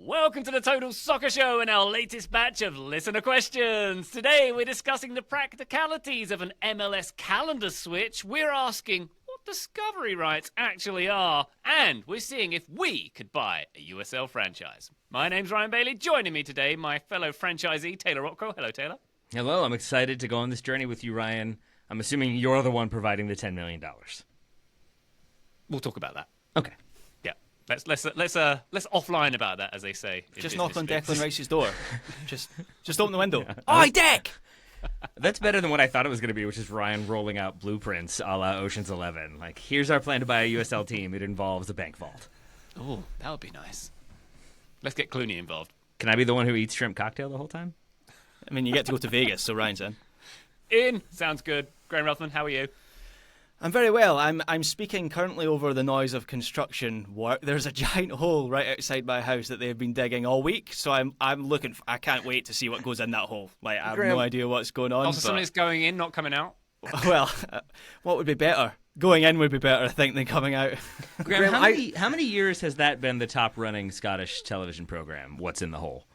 Welcome to the Total Soccer Show and our latest batch of listener questions. Today we're discussing the practicalities of an MLS calendar switch. We're asking what discovery rights actually are, and we're seeing if we could buy a USL franchise. My name's Ryan Bailey. Joining me today, my fellow franchisee, Taylor Rocco. Hello, Taylor. Hello, I'm excited to go on this journey with you, Ryan. I'm assuming you're the one providing the $10 million. We'll talk about that. Okay. Let's offline about that, as they say. Just knock on Declan Rice's door. just open the window. Yeah. Oi, Deck! That's better than what I thought it was going to be, which is Ryan rolling out blueprints a la Ocean's 11. Like, here's our plan to buy a USL team. It involves a bank vault. Oh, that would be nice. Let's get Clooney involved. Can I be the one who eats shrimp cocktail the whole time? I mean, you get to go to Vegas, so Ryan's in. Sounds good. Graham Ruthman, how are you? I'm very well. I'm speaking currently over the noise of construction work. There's a giant hole right outside my house that they've been digging all week, so I'm looking. I can't wait to see what goes in that hole. Like, I have no idea what's going on. Also, something's going in, not coming out. Well, what would be better? Going in would be better, I think, than coming out. Graham, how many years has that been the top running Scottish television program? What's in the hole?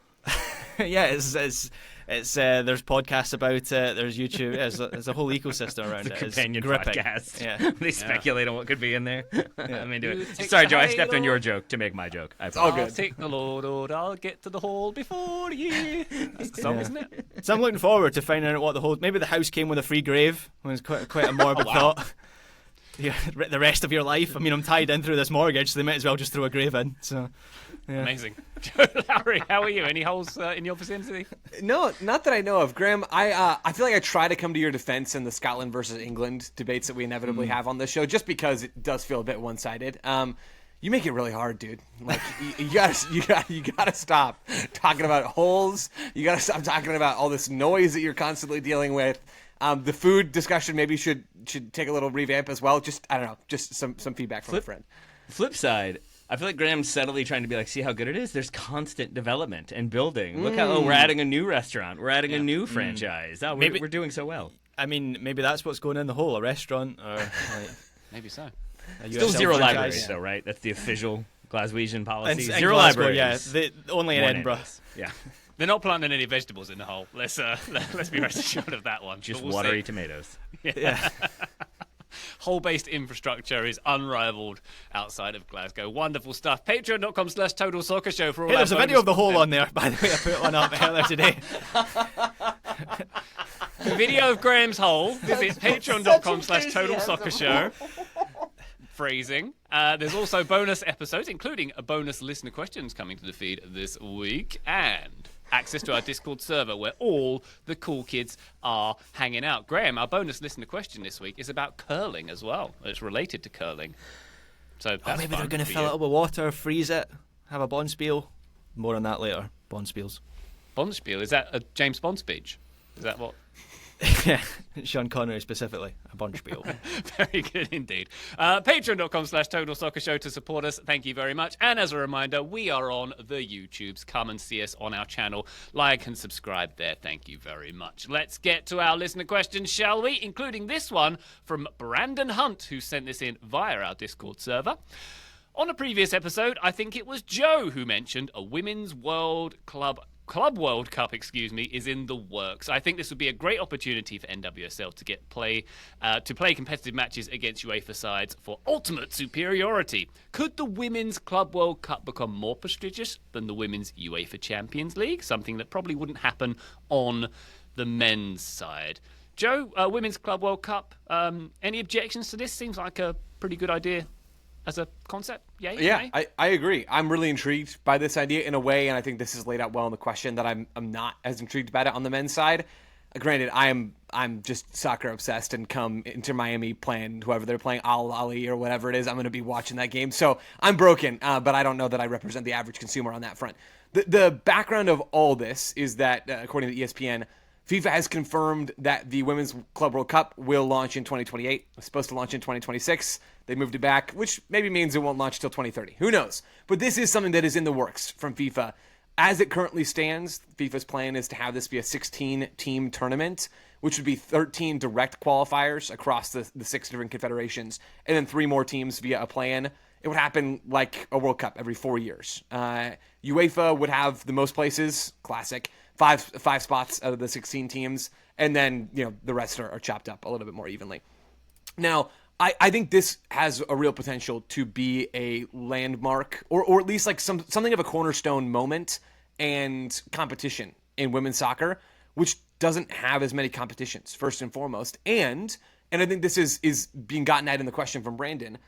Yeah, it's there's podcasts about it. There's YouTube. There's a whole ecosystem around it. It's a companion podcast. Yeah. They speculate on what could be in there. Yeah. I mean, do it. Sorry, Joe. I stepped on your joke to make my joke. All good. I'll take the load, I'll get to the hole before you. That's the song, isn't it? So I'm looking forward to finding out what the whole. Maybe the house came with a free grave. It was quite a morbid thought. Yeah, the rest of your life. I mean, I'm tied in through this mortgage, so they might as well just throw a grave in. So, yeah. Amazing. Joe Lowry, how are you? Any holes in your vicinity? No, not that I know of. Graham, I feel like I try to come to your defense in the Scotland versus England debates that we inevitably have on this show, just because it does feel a bit one-sided. You make it really hard, dude. Like you gotta stop talking about holes. You gotta stop talking about all this noise that you're constantly dealing with. The food discussion maybe should take a little revamp as well. Just, I don't know, just some feedback from a friend. Flip side, I feel like Graham's subtly trying to be like, see how good it is? There's constant development and building. Look how, we're adding a new restaurant. We're adding a new franchise. Oh, we're doing so well. I mean, maybe that's what's going in the hole, a restaurant. Or maybe so. Still zero libraries, though, right? That's the official Glaswegian policy. And zero Glasgow, libraries. yeah. Only in Edinburgh. Yeah. They're not planting any vegetables in the hole. Let's be rest assured of that one. Just watery tomatoes. Yeah. Hole-based infrastructure is unrivaled outside of Glasgow. Wonderful stuff. Patreon.com/Total Soccer Show for all. Hey, there's a video of the hole on there, by the way. I put one up earlier today. Video of Graham's hole. Visit Patreon.com/Total Soccer Show. Phrasing. There's also bonus episodes, including a bonus listener questions coming to the feed this week, and access to our Discord server where all the cool kids are hanging out. Graham, our bonus listener question this week is about curling as well. It's related to curling. So that's maybe they're fun going to for fill you. it up with water, freeze it, have a Bonspiel. More on that later. Bonspiels. Bonspiel, is that a James Bond speech? Is that what? Yeah, Sean Connery specifically, a Bonspiel. Very good indeed. Patreon.com/Total Soccer Show to support us. Thank you very much. And as a reminder, we are on the YouTubes. Come and see us on our channel. Like and subscribe there. Thank you very much. Let's get to our listener questions, shall we? Including this one from Brandon Hunt, who sent this in via our Discord server. On a previous episode, I think it was Joe who mentioned a Women's Club World Cup, is in the works. I think this would be a great opportunity for NWSL to play competitive matches against UEFA sides for ultimate superiority. Could the Women's Club World Cup become more prestigious than the Women's UEFA Champions League? Something that probably wouldn't happen on the men's side. Joe, Women's Club World Cup, any objections to this? Seems like a pretty good idea as a concept. Yeah, I agree. I'm really intrigued by this idea in a way, and I think this is laid out well in the question that I'm not as intrigued about it on the men's side. Granted, I'm just soccer obsessed, and come Inter Miami playing whoever they're playing, Al Ali or whatever it is, I'm going to be watching that game. So I'm broken, but I don't know that I represent the average consumer on that front. The background of all this is that, according to ESPN, FIFA has confirmed that the Women's Club World Cup will launch in 2028. It's supposed to launch in 2026. They moved it back, which maybe means it won't launch until 2030. Who knows? But this is something that is in the works from FIFA. As it currently stands, FIFA's plan is to have this be a 16-team tournament, which would be 13 direct qualifiers across the 6 different confederations, and then 3 more teams via a play-in. it would happen like a World Cup every 4 years. UEFA would have the most places, classic, five spots out of the 16 teams, and then the rest are chopped up a little bit more evenly. Now, I think this has a real potential to be a landmark, or at least like something of a cornerstone moment and competition in women's soccer, which doesn't have as many competitions, first and foremost. And I think this is being gotten at in the question from Brandon.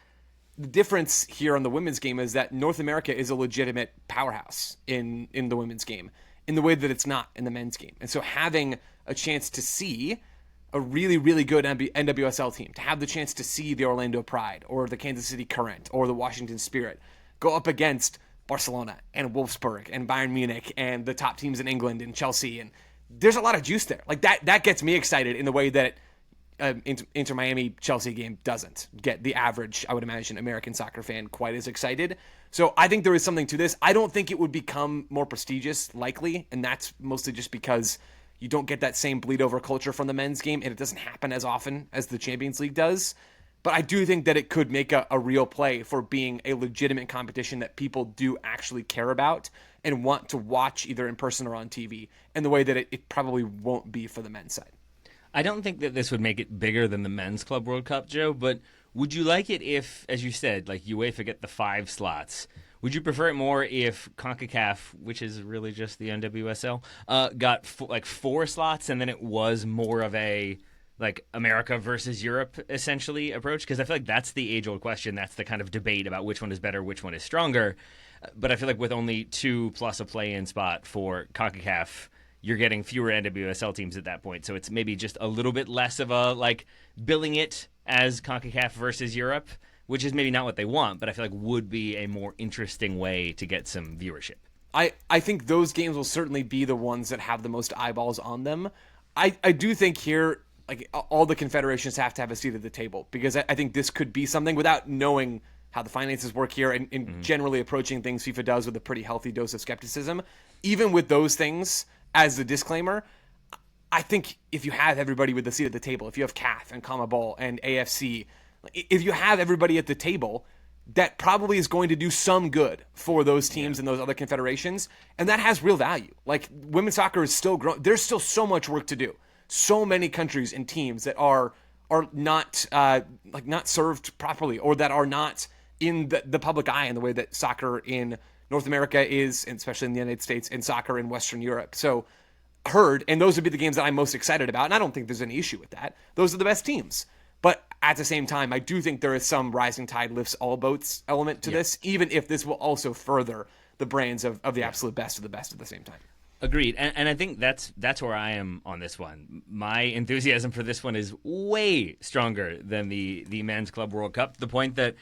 The difference here on the women's game is that North America is a legitimate powerhouse in the women's game in the way that it's not in the men's game. And so having a chance to see a really, really good NWSL team, to have the chance to see the Orlando Pride or the Kansas City Current or the Washington Spirit go up against Barcelona and Wolfsburg and Bayern Munich and the top teams in England and Chelsea. And there's a lot of juice there. Like that gets me excited in the way that Inter Miami Chelsea game doesn't get the average, I would imagine, American soccer fan quite as excited. So I think there is something to this. I don't think it would become more prestigious, likely, and that's mostly just because you don't get that same bleed over culture from the men's game, and it doesn't happen as often as the Champions League does. But I do think that it could make a real play for being a legitimate competition that people do actually care about and want to watch either in person or on TV, in the way that it probably won't be for the men's side. I don't think that this would make it bigger than the Men's Club World Cup, Joe, but would you like it if, as you said, like UEFA get the 5 slots? Would you prefer it more if CONCACAF, which is really just the NWSL, got 4 slots and then it was more of a like America versus Europe essentially approach? Because I feel like that's the age-old question. That's the kind of debate about which one is better, which one is stronger. But I feel like with only 2 plus a play-in spot for CONCACAF, you're getting fewer NWSL teams at that point. So it's maybe just a little bit less of a like billing it as CONCACAF versus Europe, which is maybe not what they want, but I feel like would be a more interesting way to get some viewership. I think those games will certainly be the ones that have the most eyeballs on them. I do think here, like, all the confederations have to have a seat at the table, because I think this could be something, without knowing how the finances work here and generally approaching things FIFA does with a pretty healthy dose of skepticism. Even with those things as the disclaimer, I think if you have everybody with the seat at the table, if you have CAF and CONMEBOL and AFC, if you have everybody at the table, that probably is going to do some good for those teams and those other confederations, and that has real value. Like, women's soccer is still growing. There's still so much work to do. So many countries and teams that are not not served properly, or that are not in the public eye in the way that soccer in North America is, and especially in the United States, and soccer in Western Europe. So and those would be the games that I'm most excited about, and I don't think there's any issue with that. Those are the best teams. But at the same time, I do think there is some rising tide lifts all boats element to this, even if this will also further the brands of the absolute best of the best at the same time. Agreed. And I think that's where I am on this one. My enthusiasm for this one is way stronger than the Men's Club World Cup, to the point that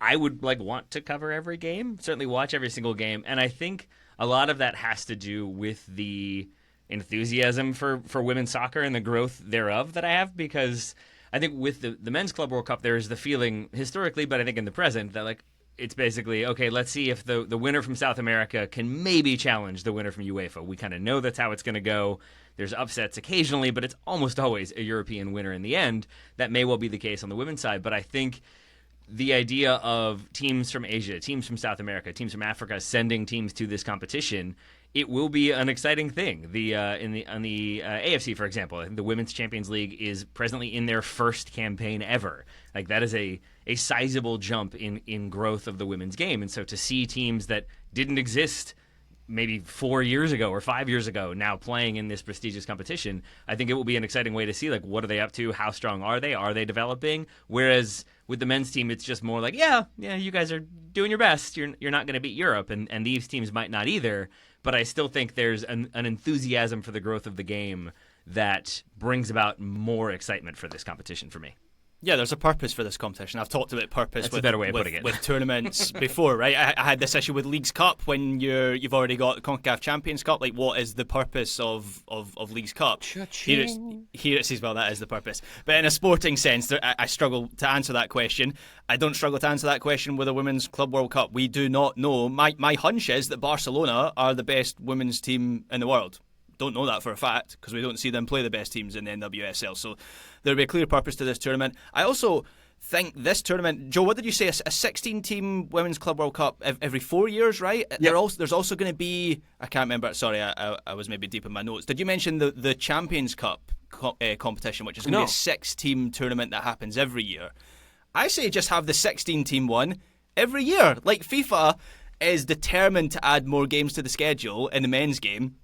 I would want to cover every game, certainly watch every single game. And I think a lot of that has to do with the enthusiasm for women's soccer and the growth thereof that I have, because I think with the Men's Club World Cup, there is the feeling historically, but I think in the present, that it's basically, okay, let's see if the winner from South America can maybe challenge the winner from UEFA. We kind of know that's how it's going to go. There's upsets occasionally, but it's almost always a European winner in the end. That may well be the case on the women's side, but I think the idea of teams from Asia, teams from South America, teams from Africa sending teams to this competition, it will be an exciting thing. On the AFC, for example, I think the Women's Champions League is presently in their first campaign ever. Like, that is a sizable jump in growth of the women's game. And so to see teams that didn't exist maybe 4 years ago or 5 years ago now playing in this prestigious competition, I think it will be an exciting way to see, what are they up to? How strong are they? Are they developing? Whereas with the men's team, it's just more like, yeah, you guys are doing your best. You're not going to beat Europe, and these teams might not either. But I still think there's an enthusiasm for the growth of the game that brings about more excitement for this competition for me. Yeah, there's a purpose for this competition. I've talked about purpose That's a better way of putting it. with tournaments before, right? I had this issue with Leagues Cup when you've already got the CONCACAF Champions Cup. Like, what is the purpose of Leagues Cup? Here it says, well, that is the purpose. But in a sporting sense, I struggle to answer that question. I don't struggle to answer that question with a Women's Club World Cup. We do not know. My hunch is that Barcelona are the best women's team in the world. Don't know that for a fact, because we don't see them play the best teams in the NWSL. So there'll be a clear purpose to this tournament. I also think this tournament, Joe, what did you say? A 16-team Women's Club World Cup every 4 years, right? Yep. There's also going to be, I can't remember. Sorry, I was maybe deep in my notes. Did you mention the Champions Cup competition, which is going to be a 6-team tournament that happens every year? I say just have the 16-team one every year. Like, FIFA is determined to add more games to the schedule in the men's game.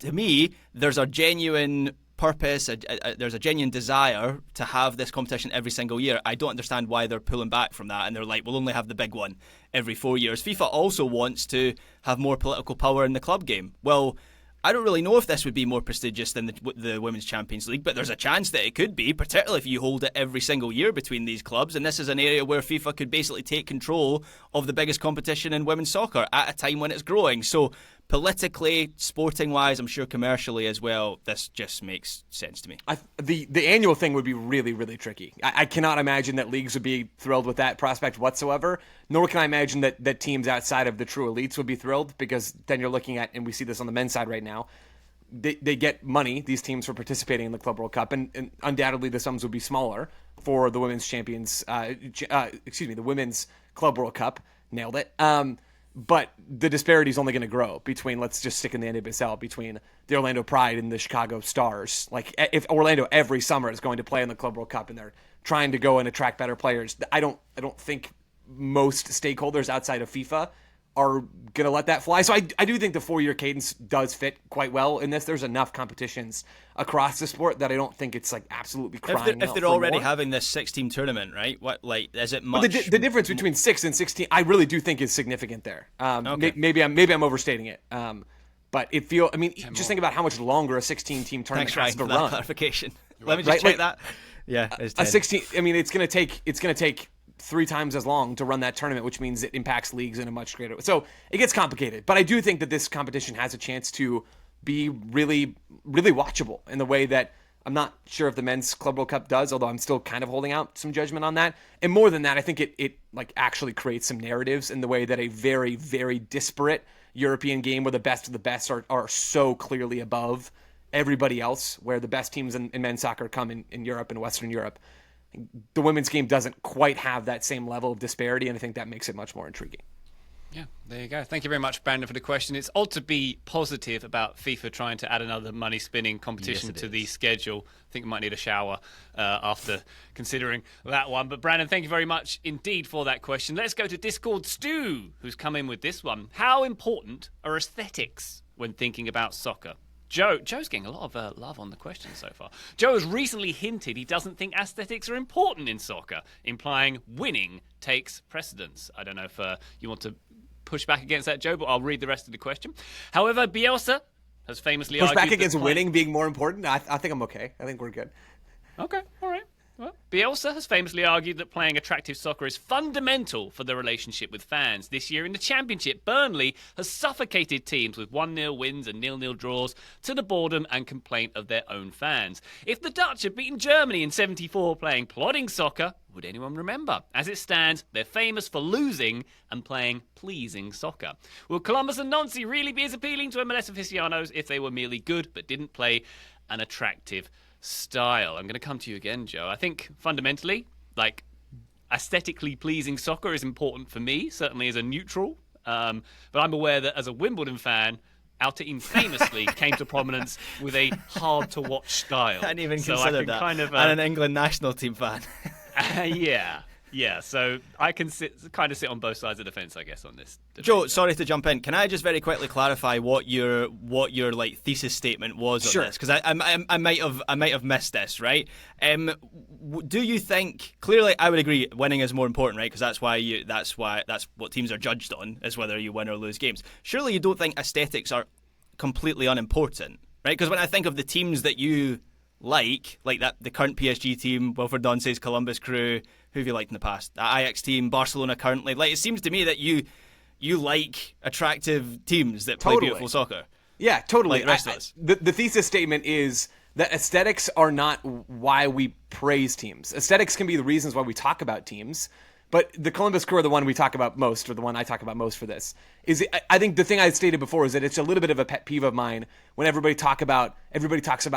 To me, there's a genuine purpose, there's a genuine desire to have this competition every single year. I don't understand why they're pulling back from that, and they're like, we'll only have the big one every 4 years. FIFA also wants to have more political power in the club game. Well, I don't really know if this would be more prestigious than the Women's Champions League, but there's a chance that it could be, particularly if you hold it every single year between these clubs. And this is an area where FIFA could basically take control of the biggest competition in women's soccer at a time when it's growing. So politically, sporting-wise, I'm sure commercially as well, this just makes sense to me. The annual thing would be really, really tricky. I cannot imagine that leagues would be thrilled with that prospect whatsoever, nor can I imagine that teams outside of the true elites would be thrilled, because then you're looking at, and we see this on the men's side right now, they get money, these teams, for participating in the Club World Cup, and undoubtedly the sums would be smaller for the women's champions, the Women's Club World Cup. Nailed it. But the disparity is only going to grow between, let's just stick in the NWSL, between the Orlando Pride and the Chicago Stars. Like, if Orlando every summer is going to play in the Club World Cup and they're trying to go and attract better players, I don't think most stakeholders outside of FIFA are going to let that fly. So I do think the 4-year cadence does fit quite well in this. There's enough competitions across the sport that I don't think it's like absolutely crying if out they're for already more. having this 6-team tournament, right? What, like, is it much? But the difference between 6 and 16, I really do think is significant there. Okay. Maybe I'm overstating it. But just think about how much longer a 16-team tournament Thanks, Ryan, has to for that run. clarification. Let me just check that. Yeah, it's 10. A 16. I mean, it's going to take 3 times as long to run that tournament, which means it impacts leagues in a much greater way. So it gets complicated. But I do think that this competition has a chance to be really, really watchable in the way that I'm not sure if the Men's Club World Cup does, although I'm still kind of holding out some judgment on that. And more than that, I think it like actually creates some narratives in the way that a very, very disparate European game where the best of the best are so clearly above everybody else, where the best teams in men's soccer come in Europe and Western Europe. The women's game doesn't quite have that same level of disparity, and I think that makes it much more intriguing. Yeah, there you go. Thank you very much, Brandon, for the question. It's odd to be positive about FIFA trying to add another money-spinning competition to the schedule. I think we might need a shower after considering that one. But Brandon, thank you very much indeed for that question. Let's go to Discord Stu, who's come in with this one. How important are aesthetics when thinking about soccer? Joe's getting a lot of love on the question so far. Joe has recently hinted he doesn't think aesthetics are important in soccer, implying winning takes precedence. I don't know if you want to push back against that, Joe, but I'll read the rest of the question. However, Bielsa has famously Push argued back against that winning being more important? I think I'm okay. I think we're good. Okay, all right. Well, Bielsa has famously argued that playing attractive soccer is fundamental for the relationship with fans. This year in the Championship, Burnley has suffocated teams with 1-0 wins and 0-0 draws to the boredom and complaint of their own fans. If the Dutch had beaten Germany in '74 playing plodding soccer, would anyone remember? As it stands, they're famous for losing and playing pleasing soccer. Will Columbus and Nancy really be as appealing to MLS aficionados if they were merely good but didn't play an attractive style? I'm going to come to you again, Joe. I think fundamentally, like, aesthetically pleasing soccer is important for me, certainly as a neutral. But I'm aware that as a Wimbledon fan, our team famously came to prominence with a hard-to-watch style. I hadn't even so considered that. Kind of, and an England national team fan. Yeah. So I can sit on both sides of the fence, I guess, on this debate. Joe, sorry to jump in. Can I just very quickly clarify what your like thesis statement was on this? Because I might have missed this, right? Do you think, clearly I would agree winning is more important, right? Because that's what teams are judged on, is whether you win or lose games. Surely you don't think aesthetics are completely unimportant, right? Because when I think of the teams that you like that, the current PSG team, Wilfred Donce's Columbus Crew, who have you liked in the past? The Ajax team, Barcelona currently. Like, it seems to me that you like attractive teams that play beautiful soccer. Yeah, totally. Like the rest of us. The thesis statement is that aesthetics are not why we praise teams. Aesthetics can be the reasons why we talk about teams. But the Columbus Crew are the one we talk about most, or the one I talk about most for this. I think the thing I stated before is that it's a little bit of a pet peeve of mine when everybody talks about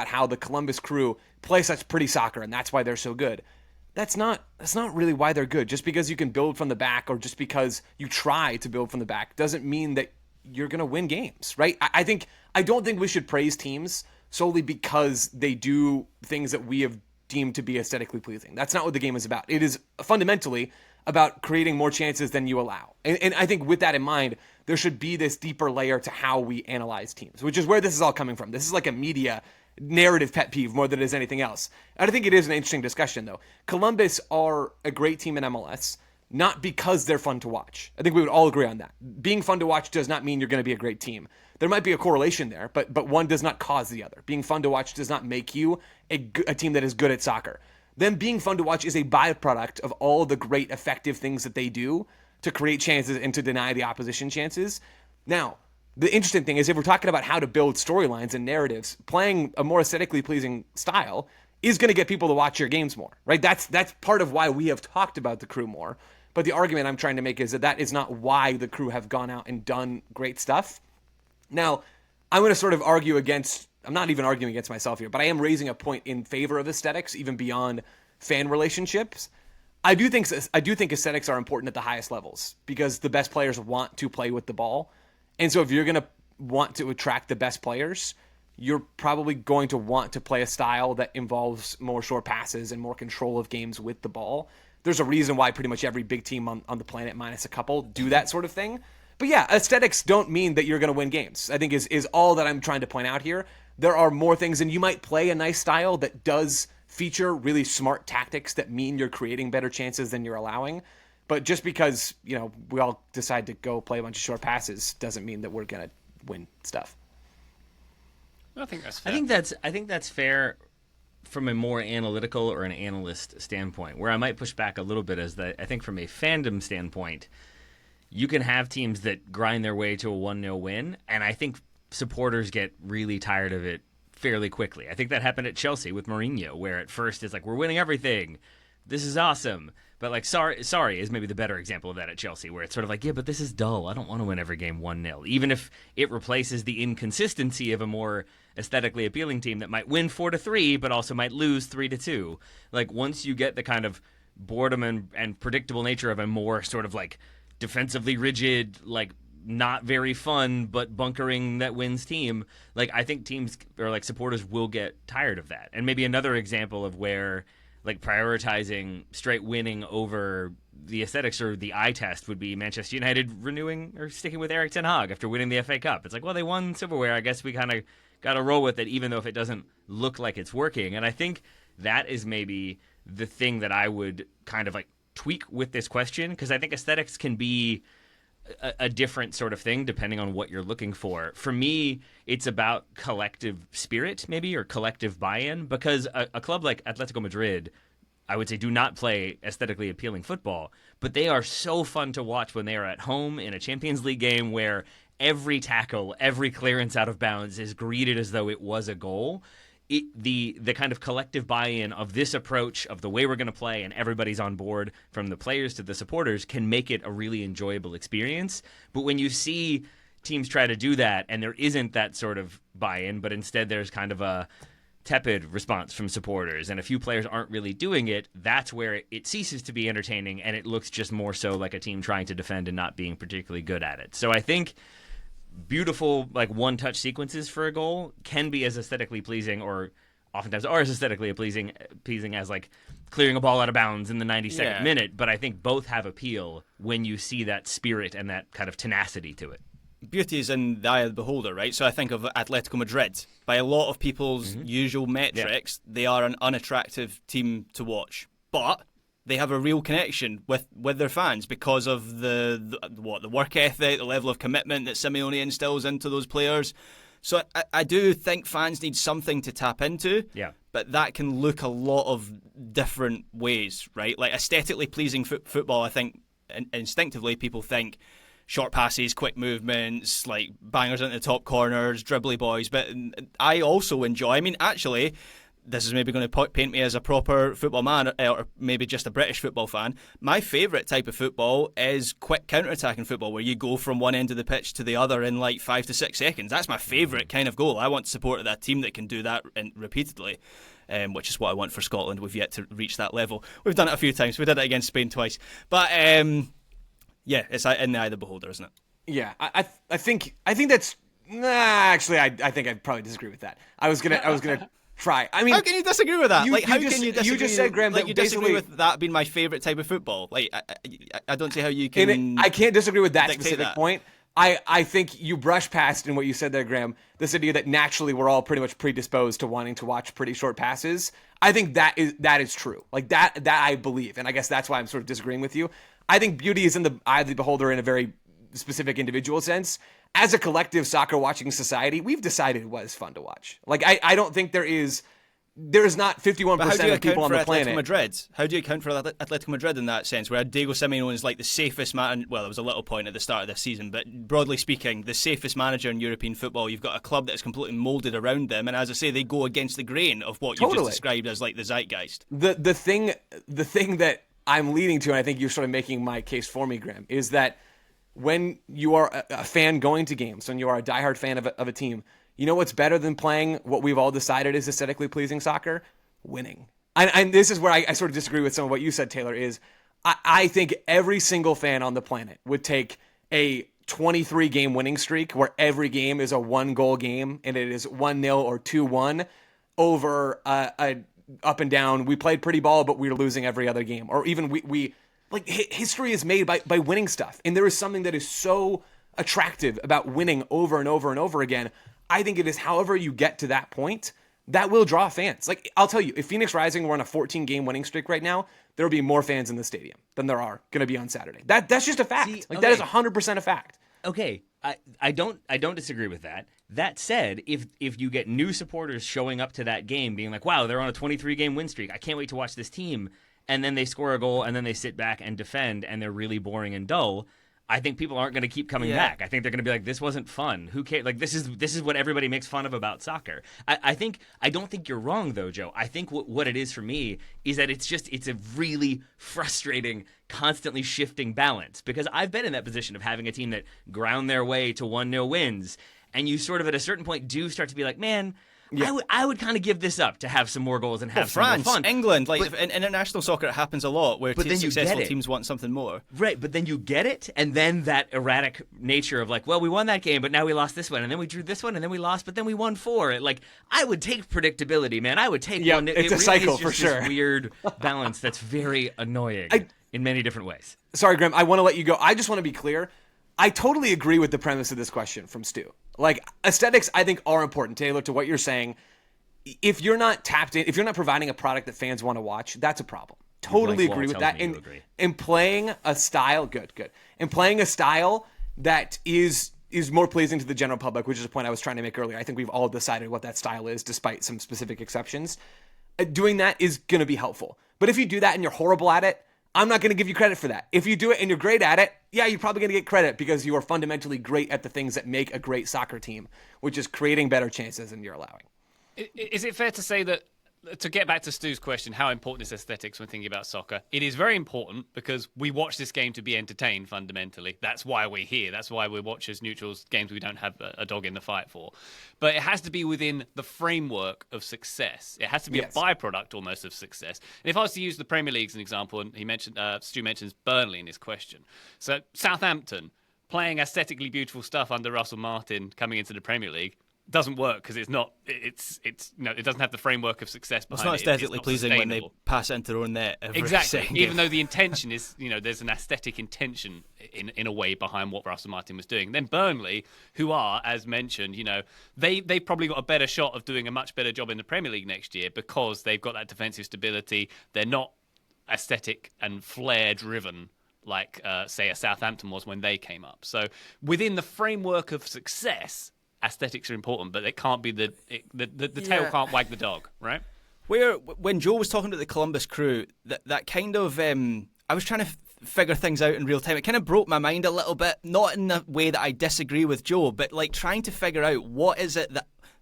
how the Columbus Crew play such pretty soccer, and that's why they're so good. that's not really why they're good. Just because you can build from the back, or just because you try to build from the back, doesn't mean that you're going to win games, right? I don't think we should praise teams solely because they do things that we have deemed to be aesthetically pleasing. That's not what the game is about. It is fundamentally about creating more chances than you allow. And I think with that in mind, there should be this deeper layer to how we analyze teams, which is where this is all coming from. This is like a media narrative pet peeve more than it is anything else. I think it is an interesting discussion, though. Columbus are a great team in MLS, not because they're fun to watch. I think we would all agree on that. Being fun to watch does not mean you're going to be a great team. There might be a correlation there, but one does not cause the other. Being fun to watch does not make you a team that is good at soccer. Them being fun to watch is a byproduct of all the great effective things that they do to create chances and to deny the opposition chances. Now, the interesting thing is, if we're talking about how to build storylines and narratives, playing a more aesthetically pleasing style is going to get people to watch your games more, right? That's part of why we have talked about the Crew more. But the argument I'm trying to make is that is not why the Crew have gone out and done great stuff. Now, I'm going to sort of argue against, I'm not even arguing against myself here, but I am raising a point in favor of aesthetics, even beyond fan relationships. I do think aesthetics are important at the highest levels because the best players want to play with the ball. And so if you're going to want to attract the best players, you're probably going to want to play a style that involves more short passes and more control of games with the ball. There's a reason why pretty much every big team on the planet, minus a couple, do that sort of thing. But yeah, aesthetics don't mean that you're going to win games, I think is all that I'm trying to point out here. There are more things, and you might play a nice style that does feature really smart tactics that mean you're creating better chances than you're allowing. But just because, we all decide to go play a bunch of short passes doesn't mean that we're going to win stuff. I think that's fair. I think that's fair from a more analytical or an analyst standpoint. Where I might push back a little bit is that I think from a fandom standpoint, you can have teams that grind their way to a 1-0 win, and I think supporters get really tired of it fairly quickly. I think that happened at Chelsea with Mourinho, where at first it's like, we're winning everything. This is awesome. But like, sorry is maybe the better example of that at Chelsea, where it's sort of like, yeah, but this is dull. I don't want to win every game 1-0. Even if it replaces the inconsistency of a more aesthetically appealing team that might win 4-3, but also might lose 3-2. Like, once you get the kind of boredom and predictable nature of a more sort of like defensively rigid, like not very fun, but bunkering that wins team, like I think teams or like supporters will get tired of that. And maybe another example of where like prioritizing straight winning over the aesthetics or the eye test would be Manchester United renewing or sticking with Erik ten Hag after winning the FA Cup. It's like, well, they won silverware. I guess we kind of got to roll with it, even though if it doesn't look like it's working. And I think that is maybe the thing that I would kind of like tweak with this question, because I think aesthetics can be a different sort of thing depending on what you're looking for. For me, it's about collective spirit, maybe, or collective buy-in, because a club like Atletico Madrid, I would say, do not play aesthetically appealing football, but they are so fun to watch when they are at home in a Champions League game where every tackle, every clearance out of bounds is greeted as though it was a goal. The kind of collective buy-in of this approach of the way we're going to play and everybody's on board from the players to the supporters can make it a really enjoyable experience. But when you see teams try to do that and there isn't that sort of buy-in, but instead there's kind of a tepid response from supporters and a few players aren't really doing it, that's where it ceases to be entertaining and it looks just more so like a team trying to defend and not being particularly good at it. So I think beautiful like one-touch sequences for a goal can be as aesthetically pleasing, or oftentimes are as aesthetically pleasing as like clearing a ball out of bounds in the 92nd minute. But I think both have appeal when you see that spirit and that kind of tenacity to it. Beauty is in the eye of the beholder, right? So I think of Atletico Madrid. By a lot of people's usual metrics, they are an unattractive team to watch. But they have a real connection with their fans because of the work ethic, the level of commitment that Simeone instills into those players. So I do think fans need something to tap into, but that can look a lot of different ways, right? Like aesthetically pleasing football, I think instinctively people think short passes, quick movements, like bangers into the top corners, dribbly boys. But I also enjoy, I mean, actually, this is maybe going to paint me as a proper football man, or maybe just a British football fan. My favourite type of football is quick counter-attacking football, where you go from one end of the pitch to the other in like 5 to 6 seconds. That's my favourite kind of goal. I want to support that team that can do that repeatedly. which is what I want for Scotland. We've yet to reach that level. We've done it a few times. We did it against Spain twice. But yeah, it's in the eye of the beholder, isn't it? Yeah, I think that's actually I think I'd probably disagree with that. I was gonna try. I mean, how can you disagree with that? How can you disagree? You just said, Graham, like that you disagree basically with that being my favourite type of football. Like I don't see how you can. I can't disagree with that specific that. point. I think you brush past in what you said there, Graham, this idea that naturally we're all pretty much predisposed to wanting to watch pretty short passes. I think that is true. Like that I believe, and I guess that's why I'm sort of disagreeing with you. I think beauty is in the eye of the beholder in a very specific individual sense. As a collective soccer watching society, we've decided what is fun to watch. Like I don't think there is not 51% of people on the planet. Madrid? How do you account for Atletico Madrid in that sense, where Diego Simeone is like the safest man? Well, there was a little point at the start of this season, but broadly speaking, the safest manager in European football. You've got a club that is completely moulded around them, and as I say, they go against the grain of what you just described as like the zeitgeist. The thing that I'm leading to, and I think you're sort of making my case for me, Graham, is that when you are a fan going to games, when you are a diehard fan of a team, you know what's better than playing what we've all decided is aesthetically pleasing soccer? Winning. And this is where I sort of disagree with some of what you said, Taylor, is I think every single fan on the planet would take a 23-game winning streak where every game is a 1-goal game and it is 1-0 or 2-1 over a up and down. We played pretty ball, but we were losing every other game. Or even we like history is made by winning stuff. And there is something that is so attractive about winning over and over and over again. I think it is however you get to that point that will draw fans. Like, I'll tell you, if Phoenix Rising were on a 14-game winning streak right now, there would be more fans in the stadium than there are going to be on Saturday. That's just a fact. That is 100% a fact. Okay, I don't disagree with that. That said, if you get new supporters showing up to that game being like, wow, they're on a 23-game win streak, I can't wait to watch this team, and then they score a goal and then they sit back and defend and they're really boring and dull, I think people aren't going to keep coming back. I think they're going to be like, this wasn't fun. Who cares? Like, this is what everybody makes fun of about soccer. I don't think you're wrong, though, Joe. I think what it is for me is that it's a really frustrating, constantly shifting balance, because I've been in that position of having a team that ground their way to 1-0 wins, and you sort of at a certain point do start to be like, man, I would kind of give this up to have some more goals and have some France, more fun. England, in international soccer, it happens a lot where successful teams want something more. Right, but then you get it, and then that erratic nature of like, well, we won that game, but now we lost this one, and then we drew this one, and then we lost, but then we won 4. Like, I would take predictability, man. I would take one. It's a really cycle is just for sure. This weird balance that's very annoying in many different ways. Sorry, Graham, I want to let you go. I just want to be clear. I totally agree with the premise of this question from Stu. Like, aesthetics, I think, are important, Taylor, to what you're saying. If you're not tapped in, if you're not providing a product that fans want to watch, that's a problem. Totally agree with that. And playing a style, good. And playing a style that is more pleasing to the general public, which is a point I was trying to make earlier. I think we've all decided what that style is, despite some specific exceptions. Doing that is going to be helpful. But if you do that and you're horrible at it, I'm not going to give you credit for that. If you do it and you're great at it, yeah, you're probably going to get credit because you are fundamentally great at the things that make a great soccer team, which is creating better chances than you're allowing. Is it fair to say that, to get back to Stu's question, how important is aesthetics when thinking about soccer? It is very important because we watch this game to be entertained, fundamentally. That's why we're here. That's why we watch as neutrals games we don't have a dog in the fight for. But it has to be within the framework of success. It has to be a byproduct almost of success. And if I was to use the Premier League as an example, and Stu mentions Burnley in his question. So Southampton, playing aesthetically beautiful stuff under Russell Martin coming into the Premier League, doesn't work because it doesn't have the framework of success behind it. It's not aesthetically pleasing when they pass it into their own net. Exactly. Even though the intention is, there's an aesthetic intention in a way behind what Russell Martin was doing. Then Burnley, who are, as mentioned, they've probably got a better shot of doing a much better job in the Premier League next year because they've got that defensive stability. They're not aesthetic and flair driven like, say, a Southampton was when they came up. So within the framework of success, aesthetics are important, but it can't be the tail can't wag the dog, right? When Joe was talking to the Columbus Crew, that kind of I was trying to figure things out in real time. It kind of broke my mind a little bit, not in the way that I disagree with Joe, but like trying to figure out what is it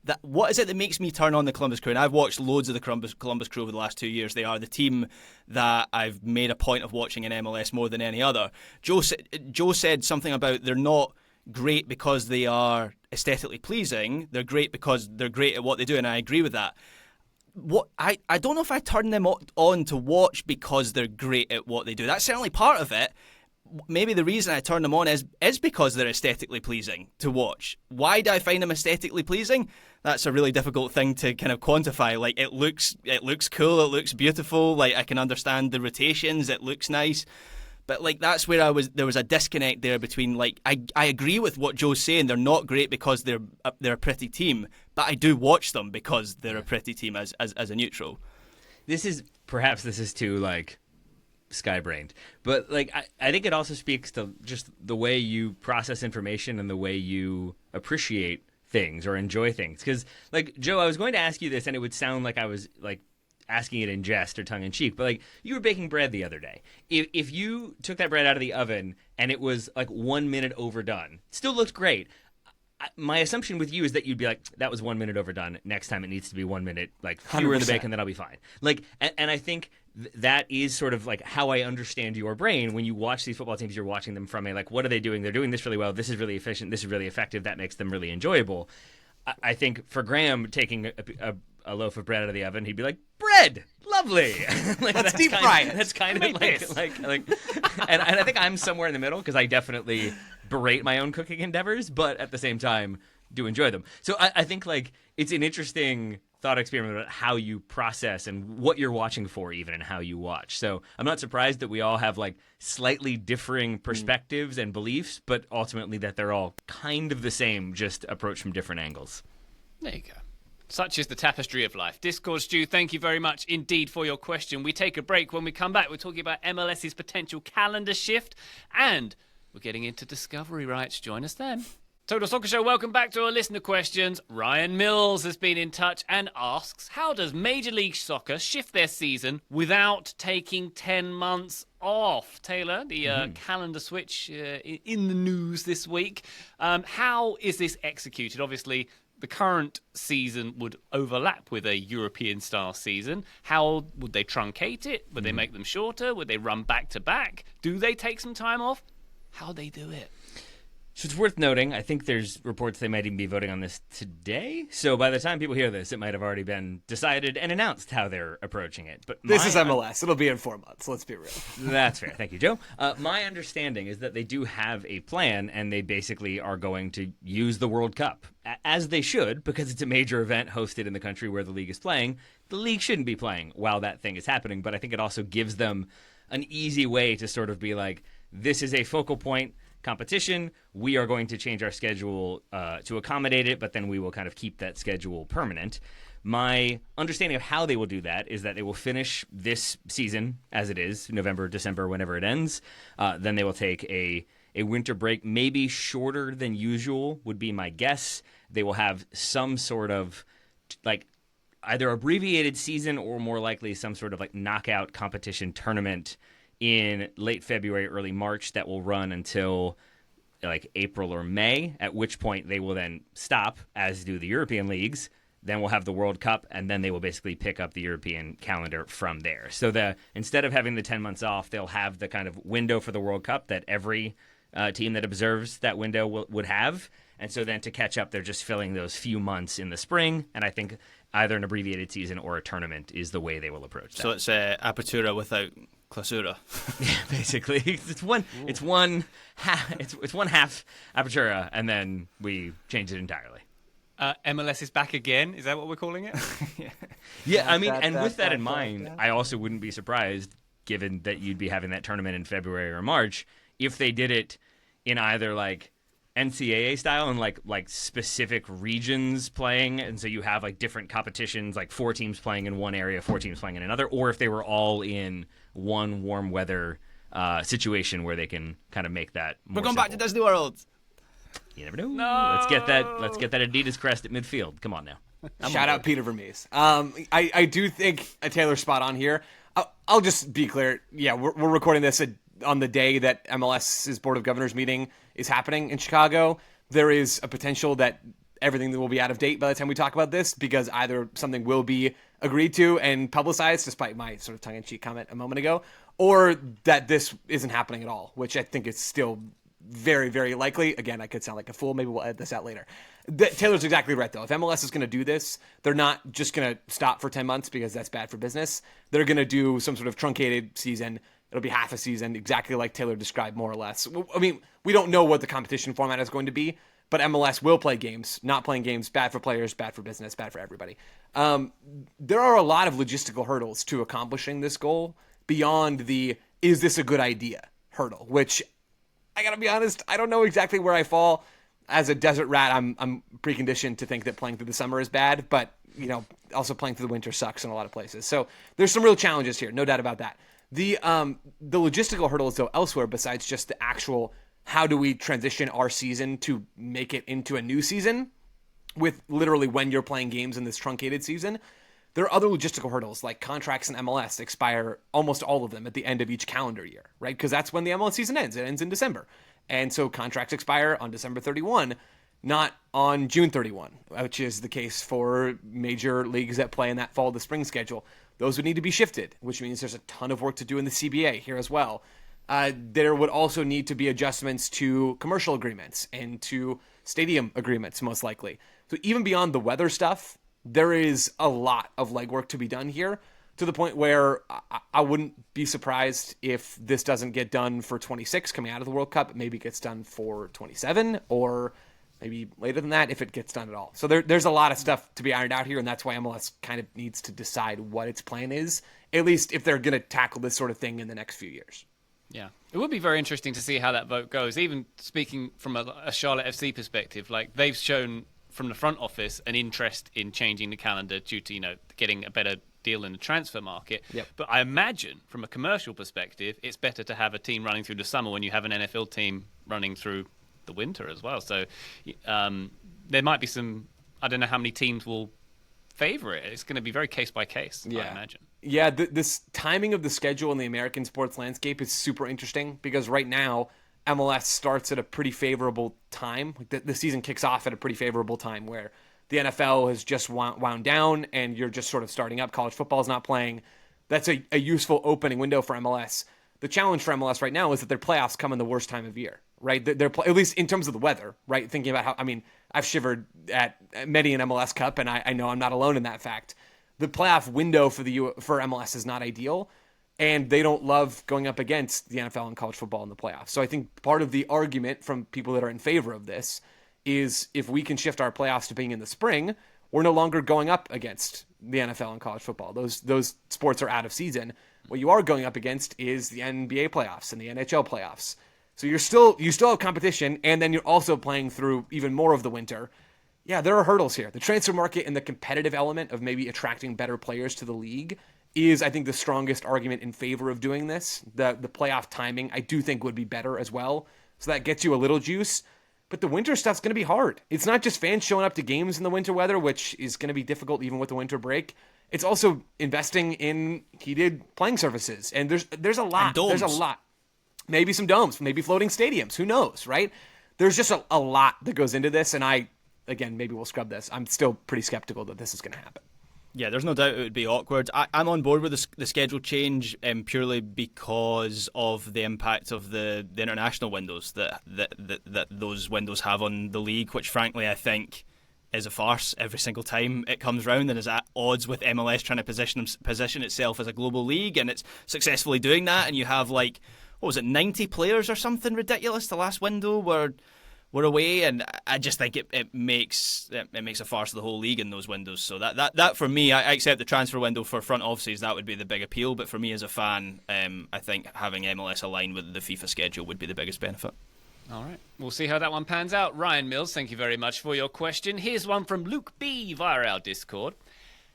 that makes me turn on the Columbus Crew. And I've watched loads of the Columbus Crew over the last 2 years. They are the team that I've made a point of watching in MLS more than any other. Joe said something about they're not great because they are aesthetically pleasing. They're great because they're great at what they do, and I agree with that. I don't know if I turn them on to watch because they're great at what they do. That's certainly part of it. Maybe the reason I turn them on is because they're aesthetically pleasing to watch. Why do I find them aesthetically pleasing? That's a really difficult thing to kind of quantify. Like, it looks cool, it looks beautiful. Like, I can understand the rotations, it looks nice. But like, that's where there was a disconnect there between, like, I agree with what Joe's saying. They're not great because they're a pretty team, but I do watch them because they're a pretty team as a neutral. This is too, like, sky-brained, but like I think it also speaks to just the way you process information and the way you appreciate things or enjoy things. Because, like, Joe, I was going to ask you this, and it would sound like I was like asking it in jest or tongue in cheek, but like, you were baking bread the other day. If you took that bread out of the oven and it was like 1 minute overdone, it still looked great. My assumption with you is that you'd be like, that was 1 minute overdone. Next time it needs to be 1 minute, like, fewer in the bacon, then I'll be fine. Like, and I think that is sort of like how I understand your brain. When you watch these football teams, you're watching them from a, like, what are they doing? They're doing this really well. This is really efficient. This is really effective. That makes them really enjoyable. I think for Graham, taking a loaf of bread out of the oven, he'd be like, bread, lovely. Like, that's deep fried. That's kind of like, and I think I'm somewhere in the middle because I definitely berate my own cooking endeavors, but at the same time do enjoy them. So I think, like, it's an interesting thought experiment about how you process and what you're watching for, even, and how you watch. So I'm not surprised that we all have, like, slightly differing perspectives and beliefs, but ultimately that they're all kind of the same, just approached from different angles. There you go. Such is the tapestry of life. Discord Stu, thank you very much indeed for your question. We take a break. When we come back, we're talking about MLS's potential calendar shift, and we're getting into discovery rights. Join us then. Total Soccer Show, welcome back to our listener questions. Ryan Mills has been in touch and asks, how does Major League Soccer shift their season without taking 10 months off? Taylor, the calendar switch in the news this week. How is this executed? Obviously, the current season would overlap with a European-style season. How would they truncate it? Would they make them shorter? Would they run back-to-back? Do they take some time off? How they do it? So it's worth noting, I think there's reports they might even be voting on this today. So by the time people hear this, it might have already been decided and announced how they're approaching it. But this is MLS. It'll be in 4 months. Let's be real. That's fair. Thank you, Joe. My understanding is that they do have a plan, and they basically are going to use the World Cup, as they should, because it's a major event hosted in the country where the league is playing. The league shouldn't be playing while that thing is happening, but I think it also gives them an easy way to sort of be like, this is a focal point competition. We are going to change our schedule to accommodate it, but then we will kind of keep that schedule permanent. My understanding of how they will do that is that they will finish this season as it is, November, December, whenever it ends. Then they will take a winter break, maybe shorter than usual would be my guess. They will have some sort of, like, either abbreviated season or more likely some sort of, like, knockout competition tournament in late February, early March that will run until like April or May, at which point they will then stop, as do the European leagues. Then we'll have the World Cup, and then they will basically pick up the European calendar from there. So instead of having the 10 months off, they'll have the kind of window for the World Cup that every team that observes that window would have. And so then to catch up, they're just filling those few months in the spring. And I think either an abbreviated season or a tournament is the way they will approach that. So it's Apertura without Clausura. Yeah, basically, it's one half Apertura, and then we change it entirely. MLS is back again. Is that what we're calling it? Yeah, I mean, and with that in mind, I also wouldn't be surprised, given that you'd be having that tournament in February or March, if they did it in either like NCAA style and like specific regions playing, and so you have like different competitions, like 4 teams playing in one area, 4 teams playing in another, or if they were all in one warm weather situation where they can kind of make that more We're going simple. back to Disney World. You never know. No. Let's get that Adidas crest at midfield. Come on now. Shout out Peter Vermees. I do think Taylor's spot on here. I'll just be clear. Yeah, we're recording this on the day that MLS's Board of Governors meeting is happening in Chicago. There is a potential that everything will be out of date by the time we talk about this, because either something will be agreed to and publicized, despite my sort of tongue-in-cheek comment a moment ago, or that this isn't happening at all, which I think is still very, very likely. Again, I could sound like a fool. Maybe we'll edit this out later. Taylor's exactly right, though. If MLS is going to do this, they're not just going to stop for 10 months because that's bad for business. They're going to do some sort of truncated season. It'll be half a season, exactly like Taylor described, more or less. I mean, we don't know what the competition format is going to be, but MLS will play games. Not playing games, bad for players, bad for business, bad for everybody. There are a lot of logistical hurdles to accomplishing this goal beyond the is this a good idea hurdle, which I got to be honest, I don't know exactly where I fall. As a desert rat, I'm preconditioned to think that playing through the summer is bad, but also playing through the winter sucks in a lot of places. So there's some real challenges here, no doubt about that. The logistical hurdles, though, elsewhere besides just the actual how do we transition our season to make it into a new season with literally when you're playing games in this truncated season, there are other logistical hurdles like contracts in MLS expire, almost all of them, at the end of each calendar year, right? Because that's when the MLS season ends. It ends in December. And so contracts expire on December 31, not on June 31, which is the case for major leagues that play in that fall to spring schedule. Those would need to be shifted, which means there's a ton of work to do in the CBA here as well. There would also need to be adjustments to commercial agreements and to stadium agreements, most likely. So even beyond the weather stuff, there is a lot of legwork to be done here, to the point where I wouldn't be surprised if this doesn't get done for 26 coming out of the World Cup. It maybe gets done for 27 or maybe later than that if it gets done at all. So there's a lot of stuff to be ironed out here, and that's why MLS kind of needs to decide what its plan is, at least if they're going to tackle this sort of thing in the next few years. Yeah, it would be very interesting to see how that vote goes. Even speaking from a Charlotte FC perspective, like they've shown from the front office an interest in changing the calendar due to getting a better deal in the transfer market. Yep. But I imagine from a commercial perspective, it's better to have a team running through the summer when you have an NFL team running through the winter as well. So there might be some. I don't know how many teams will favor it. It's going to be very case by case. I imagine. Yeah, this timing of the schedule in the American sports landscape is super interesting because right now MLS starts at a pretty favorable time. Like the season kicks off at a pretty favorable time where the NFL has just wound down and you're just sort of starting up. College football is not playing. That's a useful opening window for MLS. The challenge for MLS right now is that their playoffs come in the worst time of year, right? They're at least in terms of the weather, right? Thinking about I've shivered at many an MLS Cup, and I know I'm not alone in that fact. The playoff window for MLS is not ideal, and they don't love going up against the NFL and college football in the playoffs. So I think part of the argument from people that are in favor of this is if we can shift our playoffs to being in the spring, we're no longer going up against the NFL and college football. Those sports are out of season. What you are going up against is the NBA playoffs and the NHL playoffs. So you still have competition, and then you're also playing through even more of the winter. Yeah, there are hurdles here. The transfer market and the competitive element of maybe attracting better players to the league is, I think, the strongest argument in favor of doing this. The playoff timing, I do think, would be better as well. So that gets you a little juice. But the winter stuff's going to be hard. It's not just fans showing up to games in the winter weather, which is going to be difficult even with the winter break. It's also investing in heated playing surfaces. And there's a lot. There's a lot. Maybe some domes, maybe floating stadiums. Who knows, right? There's just a lot that goes into this. And again, maybe we'll scrub this. I'm still pretty skeptical that this is going to happen. Yeah, there's no doubt it would be awkward. I'm on board with the schedule change purely because of the impact of the international windows that those windows have on the league, which frankly I think is a farce every single time it comes round and is at odds with MLS trying to position itself as a global league, and it's successfully doing that. And you have 90 players or something ridiculous the last window where we're away, and I just think it makes a farce of the whole league in those windows. So that for me, I accept the transfer window for front offices, that would be the big appeal. But for me as a fan, I think having MLS aligned with the FIFA schedule would be the biggest benefit. All right. We'll see how that one pans out. Ryan Mills, thank you very much for your question. Here's one from Luke B via our Discord.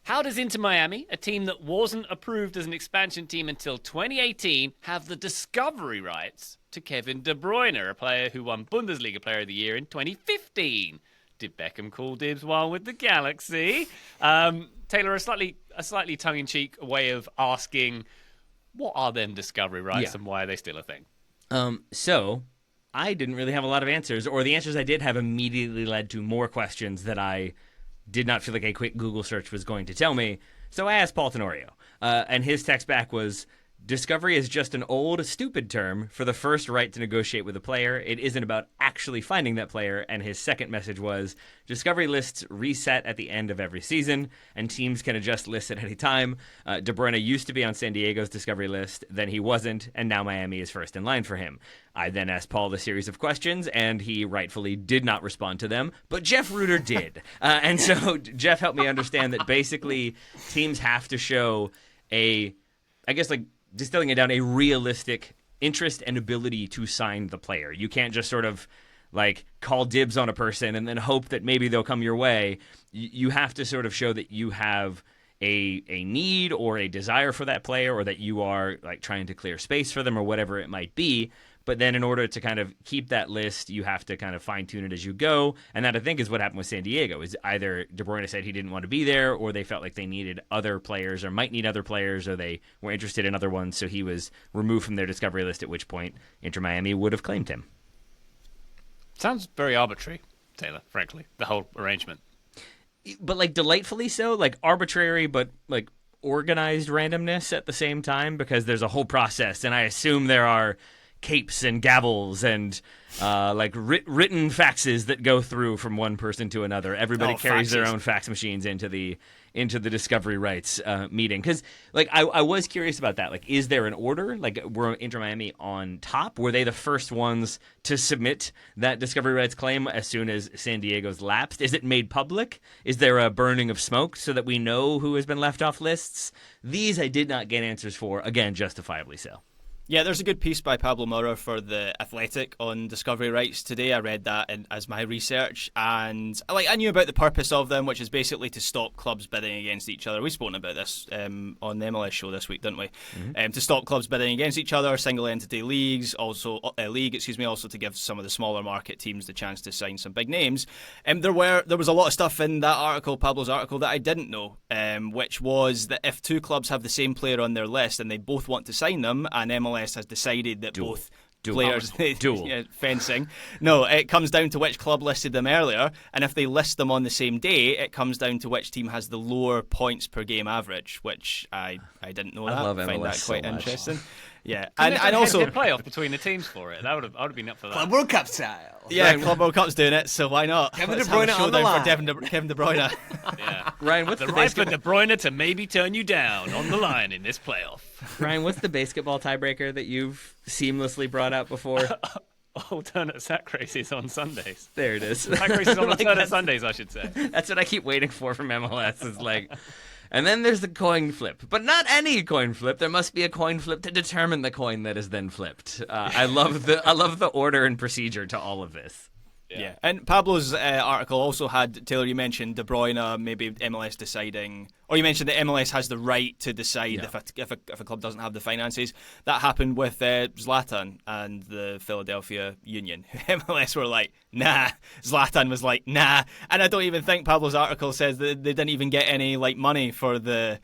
How does Inter Miami, a team that wasn't approved as an expansion team until 2018, have the discovery rights to Kevin De Bruyne, a player who won Bundesliga Player of the Year in 2015? Did Beckham call dibs while with the Galaxy? Taylor, a slightly tongue-in-cheek way of asking, what are them discovery rights and why are they still a thing? So I didn't really have a lot of answers, or the answers I did have immediately led to more questions that I did not feel like a quick Google search was going to tell me. So I asked Paul Tenorio, and his text back was, Discovery is just an old, stupid term for the first right to negotiate with a player. It isn't about actually finding that player. And his second message was, Discovery lists reset at the end of every season, and teams can adjust lists at any time. De Bruyne used to be on San Diego's Discovery list, then he wasn't, and now Miami is first in line for him. I then asked Paul a series of questions, and he rightfully did not respond to them, but Jeff Reuter did. And so Jeff helped me understand that basically teams have to show distilling it down, a realistic interest and ability to sign the player. You can't just sort of call dibs on a person and then hope that maybe they'll come your way. You have to sort of show that you have a need or a desire for that player, or that you are trying to clear space for them or whatever it might be. But then in order to kind of keep that list, you have to kind of fine-tune it as you go. And that, I think, is what happened with San Diego, is either De Bruyne said he didn't want to be there, or they felt like they needed other players or might need other players, or they were interested in other ones, so he was removed from their Discovery list, at which point Inter Miami would have claimed him. Sounds very arbitrary, Taylor, frankly, the whole arrangement. But delightfully so, arbitrary, but organized randomness at the same time, because there's a whole process, and I assume there are capes and gavels and written faxes that go through from one person to another. Everybody carries their own fax machines into the Discovery rights meeting. Because I was curious about that. Is there an order? Were Inter Miami on top? Were they the first ones to submit that Discovery rights claim as soon as San Diego's lapsed? Is it made public? Is there a burning of smoke so that we know who has been left off lists? These I did not get answers for. Again, justifiably so. Yeah, there's a good piece by Pablo Maurer for The Athletic on Discovery rights today. I read that as my research, and I knew about the purpose of them, which is basically to stop clubs bidding against each other. We've spoken about this on the MLS show this week, didn't we? Mm-hmm. To stop clubs bidding against each other, single entity leagues, also also to give some of the smaller market teams the chance to sign some big names. There was a lot of stuff in that article, Pablo's article, that I didn't know, which was that if two clubs have the same player on their list and they both want to sign them, and MLS has decided that both players fencing. No, it comes down to which club listed them earlier, and if they list them on the same day, it comes down to which team has the lower points per game average, which I didn't know that. I love find MLS that so quite much. interesting. Yeah, and also a playoff between the teams for it. I would have been up for that. Club World Cup style. Yeah, Club World Cup's doing it, so why not? Kevin De Let's have a Bruyne on the showdown line. for Kevin De Bruyne. Yeah. Ryan, what's the right for basketball? De Bruyne to maybe turn you down on the line in this playoff. Ryan, what's the basketball tiebreaker that you've seamlessly brought out before? Alternate sack races on Sundays. There it is. Sack races on alternate Sundays, I should say. That's what I keep waiting for from MLS. Is and then there's the coin flip, but not any coin flip. There must be a coin flip to determine the coin that is then flipped. I love the order and procedure to all of this. Yeah, and Pablo's article also had, Taylor, you mentioned De Bruyne, maybe MLS deciding, or you mentioned that MLS has the right to decide if a club doesn't have the finances. That happened with Zlatan and the Philadelphia Union. MLS were like, nah. Zlatan was like, nah. And I don't even think Pablo's article says that they didn't even get any money for the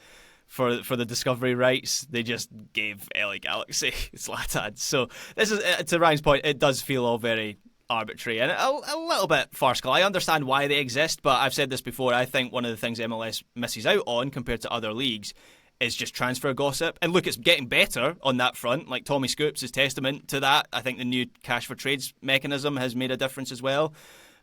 Discovery rights. They just gave LA Galaxy Zlatan. So this is, to Ryan's point, it does feel all very arbitrary and a little bit farcical. I understand why they exist, but I've said this before, I think one of the things MLS misses out on compared to other leagues is just transfer gossip. And look, it's getting better on that front. Tommy Scoops is testament to that. I think the new cash for trades mechanism has made a difference as well.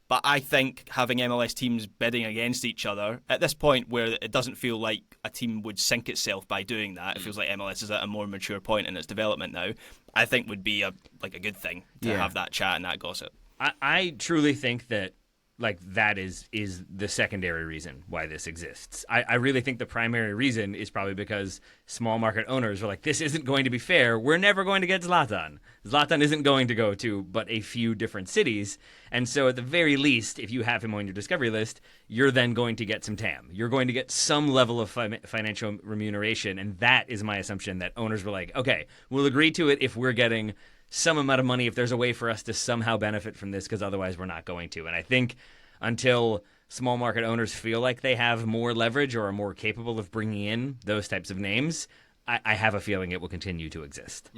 But I think having MLS teams bidding against each other at this point, where it doesn't feel like a team would sink itself by doing that, it feels like MLS is at a more mature point in its development now, I think would be a good thing to have that chat and that gossip. I truly think that that is the secondary reason why this exists. I really think the primary reason is probably because small market owners are like, this isn't going to be fair. We're never going to get Zlatan. Zlatan isn't going to go to but a few different cities. And so at the very least, if you have him on your Discovery list, you're then going to get some TAM. You're going to get some level of financial remuneration. And that is my assumption, that owners were like, okay, we'll agree to it if we're getting some amount of money, if there's a way for us to somehow benefit from this, because otherwise we're not going to. And I think until small market owners feel like they have more leverage or are more capable of bringing in those types of names, I have a feeling it will continue to exist.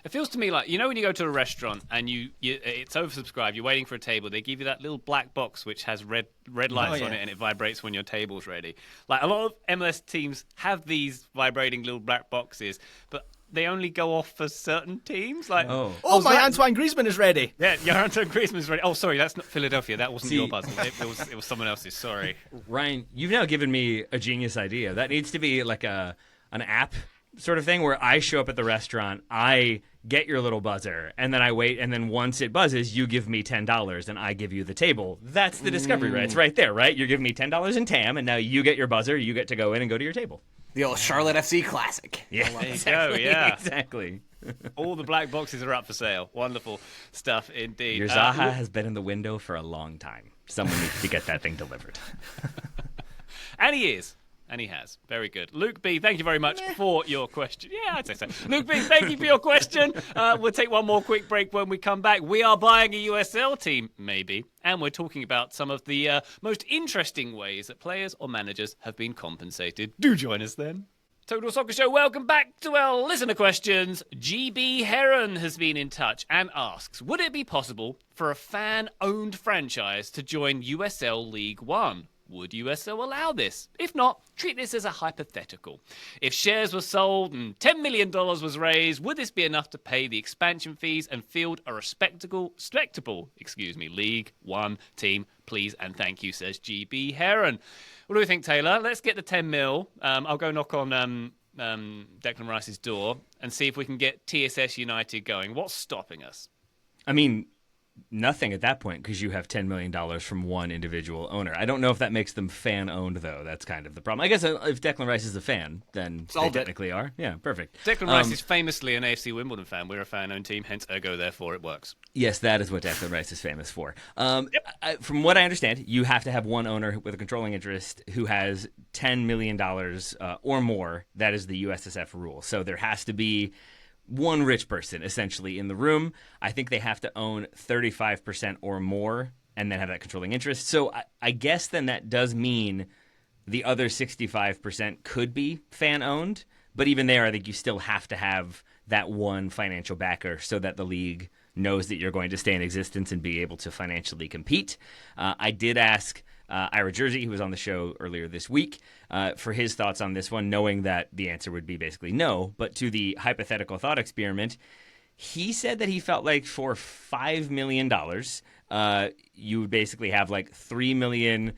It feels to me like, when you go to a restaurant and it's oversubscribed, you're waiting for a table, they give you that little black box which has red lights on it and it vibrates when your table's ready. A lot of MLS teams have these vibrating little black boxes, but they only go off for certain teams? Like, Oh, my Antoine Griezmann is ready. yeah, your Antoine Griezmann's ready. Oh, sorry, that's not Philadelphia. That wasn't your buzzer. It was someone else's. Sorry. Ryan, you've now given me a genius idea. That needs to be like an app sort of thing where I show up at the restaurant, I get your little buzzer, and then I wait, and then once it buzzes, you give me $10 and I give you the table. That's the discovery rights right there, right? You're giving me $10 in TAM, and now you get your buzzer, you get to go in and go to your table. The old Charlotte FC classic. Yeah, There you exactly, go, yeah. exactly. All the black boxes are up for sale. Wonderful stuff indeed. Your Zaha has been in the window for a long time. Someone needs to get that thing delivered. And he is. And he has. Very good. Luke B, thank you very much for your question. Yeah, I'd say so. Luke B, thank you for your question. We'll take one more quick break. When we come back, we are buying a USL team, maybe. And we're talking about some of the most interesting ways that players or managers have been compensated. Do join us then. Total Soccer Show, welcome back to our listener questions. GB Heron has been in touch and asks, would it be possible for a fan-owned franchise to join USL League One? Would USL allow this? If not, treat this as a hypothetical. If shares were sold and $10 million was raised, would this be enough to pay the expansion fees and field a respectable League One team? Please and thank you, says GB Heron. What do we think, Taylor? Let's get the 10 mil. I'll go knock on Declan Rice's door and see if we can get TSS United going. What's stopping us? I mean, nothing at that point because you have $10 million from one individual owner. I don't know if that makes them fan-owned, though. That's kind of the problem. I guess if Declan Rice is a fan, then they technically are. Yeah, perfect. Declan Rice is famously an AFC Wimbledon fan. We're a fan-owned team, hence ergo, therefore, it works. Yes, that is what Declan Rice is famous for. From what I understand, you have to have one owner with a controlling interest who has $10 million or more. That is the USSF rule. So there has to be one rich person, essentially, in the room. I think they have to own 35% or more and then have that controlling interest. So I guess then that does mean the other 65% could be fan-owned. But even there, I think you still have to have that one financial backer so that the league knows that you're going to stay in existence and be able to financially compete. I did ask Ira Jersey, who was on the show earlier this week, for his thoughts on this one, knowing that the answer would be basically no. But to the hypothetical thought experiment, he said that he felt like for $5 million, you would basically have like $3 million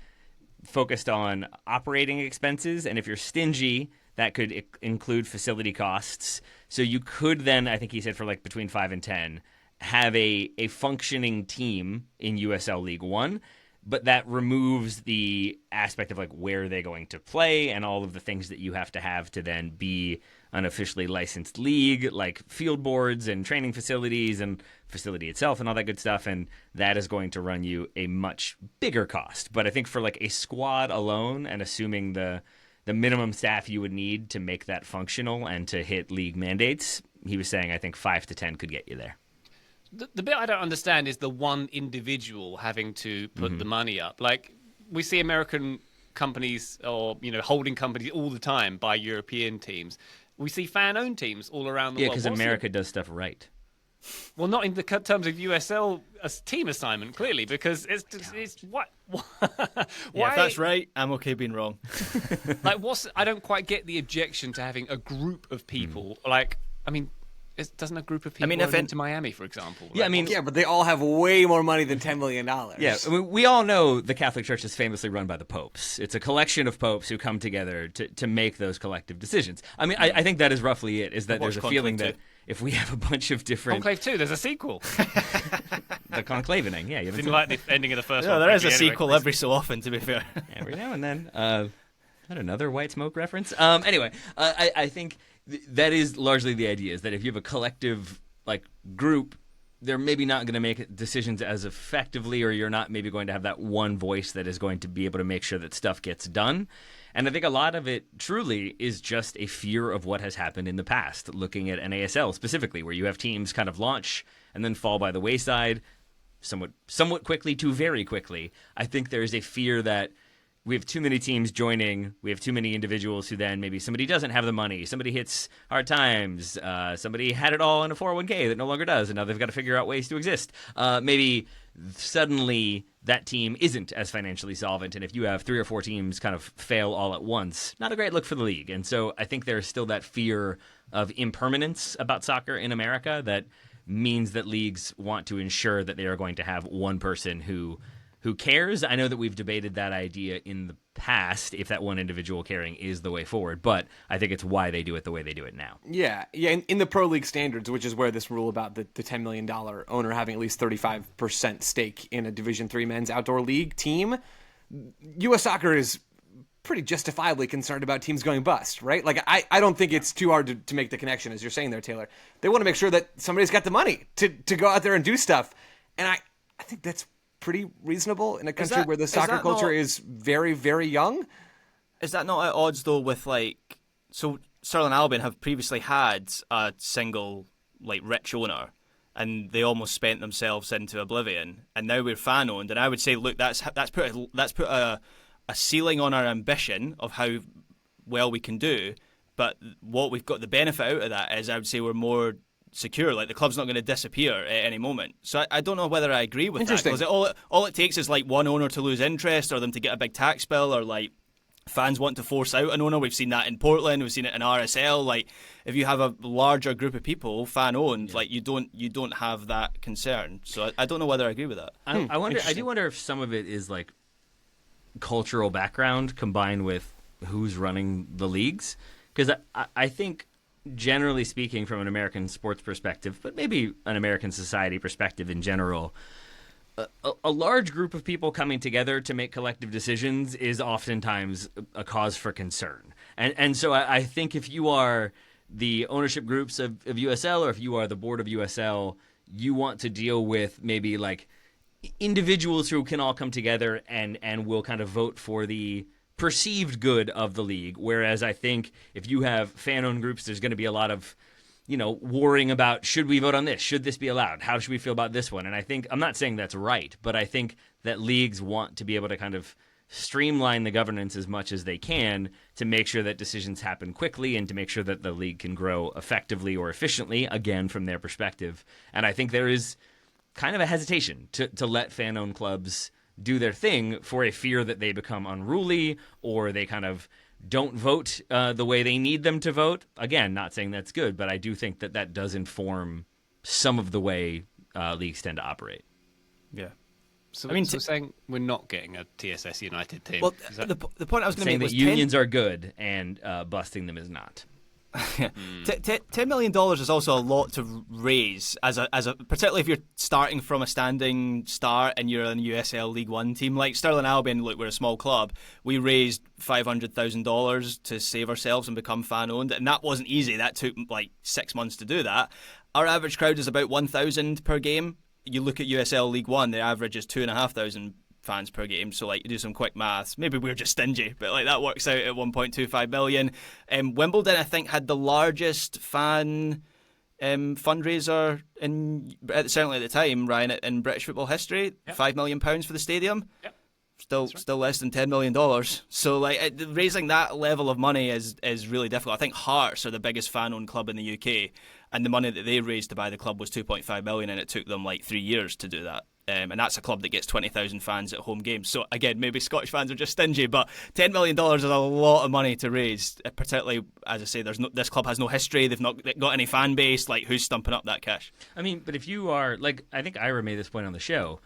focused on operating expenses. And if you're stingy, that could include facility costs. So you could then, I think he said for like between 5 and 10, have a functioning team in USL League One. But that removes the aspect of like where are they going to play and all of the things that you have to then be an officially licensed league, like field boards and training facilities and facility itself and all that good stuff. And that is going to run you a much bigger cost. But I think for like a squad alone and assuming the minimum staff you would need to make that functional and to hit league mandates, he was saying I think 5 to 10 could get you there. The bit I don't understand is the one individual having to put the money up. Like, we see American companies or, holding companies all the time buy European teams. We see fan-owned teams all around the world. Yeah, because America does stuff right. Well, not in the terms of USL as team assignment, clearly, because it's what? Yeah, if that's right, I'm okay being wrong. Like, I don't quite get the objection to having a group of people. Like, I mean, doesn't a group of people go into Miami, for example? Yeah, but they all have way more money than $10 million. Yeah, I mean, we all know the Catholic Church is famously run by the popes. It's a collection of popes who come together to make those collective decisions. I mean, I think that is roughly it, is that there's a feeling that if we have a bunch of different... Conclave 2, there's a sequel. The conclavening, yeah. Didn't like the ending of the first one. There is a sequel every so often, to be fair. Every now and then. Not another White Smoke reference? Anyway, I think... that is largely the idea, is that if you have a collective group, they're maybe not going to make decisions as effectively, or you're not maybe going to have that one voice that is going to be able to make sure that stuff gets done. And I think a lot of it truly is just a fear of what has happened in the past, looking at NASL specifically, where you have teams kind of launch and then fall by the wayside somewhat quickly to very quickly. I think there is a fear that we have too many teams joining. We have too many individuals who then maybe somebody doesn't have the money. Somebody hits hard times. Somebody had it all in a 401k that no longer does, and now they've got to figure out ways to exist. Maybe suddenly that team isn't as financially solvent, and if you have 3 or 4 teams kind of fail all at once, not a great look for the league. And so I think there's still that fear of impermanence about soccer in America that means that leagues want to ensure that they are going to have one person who cares. I know that we've debated that idea in the past, if that one individual caring is the way forward, but I think it's why they do it the way they do it now. Yeah. In the pro league standards, which is where this rule about the $10 million owner having at least 35% stake in a Division III men's outdoor league team, U.S. Soccer is pretty justifiably concerned about teams going bust, right? Like, I don't think it's too hard to make the connection, as you're saying there, Taylor. They want to make sure that somebody's got the money to go out there and do stuff. And I think that's pretty reasonable in a country where the soccer culture is very, very young. Is that not at odds, though, with, like... So, Stirling Albion have previously had a single, like, rich owner, and they almost spent themselves into oblivion, and now we're fan-owned, and I would say, look, that's put a ceiling on our ambition of how well we can do, but what we've got the benefit out of that is, I would say, we're more secure. Like, the club's not going to disappear at any moment. So I don't know whether I agree with that, because all it takes is like one owner to lose interest, or them to get a big tax bill, or like fans want to force out an owner. We've seen that in Portland, we've seen it in RSL. Like, if you have a larger group of people fan owned, like, you don't have that concern. So I don't know whether I agree with that. I do wonder if some of it is like cultural background combined with who's running the leagues, because I think, generally speaking, from an American sports perspective, but maybe an American society perspective in general, a large group of people coming together to make collective decisions is oftentimes a cause for concern. And so I think if you are the ownership groups of USL, or if you are the board of USL, you want to deal with maybe like individuals who can all come together and will kind of vote for the perceived good of the league. Whereas I think if you have fan-owned groups, there's going to be a lot of, worrying about, should we vote on this? Should this be allowed? How should we feel about this one? And I think, I'm not saying that's right, but I think that leagues want to be able to kind of streamline the governance as much as they can to make sure that decisions happen quickly and to make sure that the league can grow effectively or efficiently, again, from their perspective. And I think there is kind of a hesitation to let fan-owned clubs do their thing for a fear that they become unruly or they kind of don't vote the way they need them to vote. Again, not saying that's good, but I do think that does inform some of the way leagues tend to operate. Yeah. So, I mean, saying we're not getting a TSS United team. Well, the point I was going to make was that unions are good and busting them is not. $10 million is also a lot to raise as a particularly if you're starting from a standing start and you're in USL League One team like Stirling Albion. Look, we're a small club. We raised $500,000 to save ourselves and become fan owned, and that wasn't easy. That took like 6 months to do that. Our average crowd is about 1,000 per game. You look at USL League One, the average is 2,500 fans per game. So, like, you do some quick maths. Maybe we're just stingy, but like that works out at 1.25 million. Wimbledon, I think, had the largest fan fundraiser certainly at the time, Ryan, in British football history. Yep. £5 million for the stadium. Yep. Still less than $10 million. So, like, raising that level of money is really difficult. I think Hearts are the biggest fan-owned club in the UK, and the money that they raised to buy the club was $2.5 million, and it took them like 3 years to do that. And that's a club that gets 20,000 fans at home games. So again, maybe Scottish fans are just stingy, but $10 million is a lot of money to raise. Particularly, as I say, this club has no history. They've not got any fan base. Like, who's stumping up that cash? I mean, but if you are, like, I think Ira made this point on the show,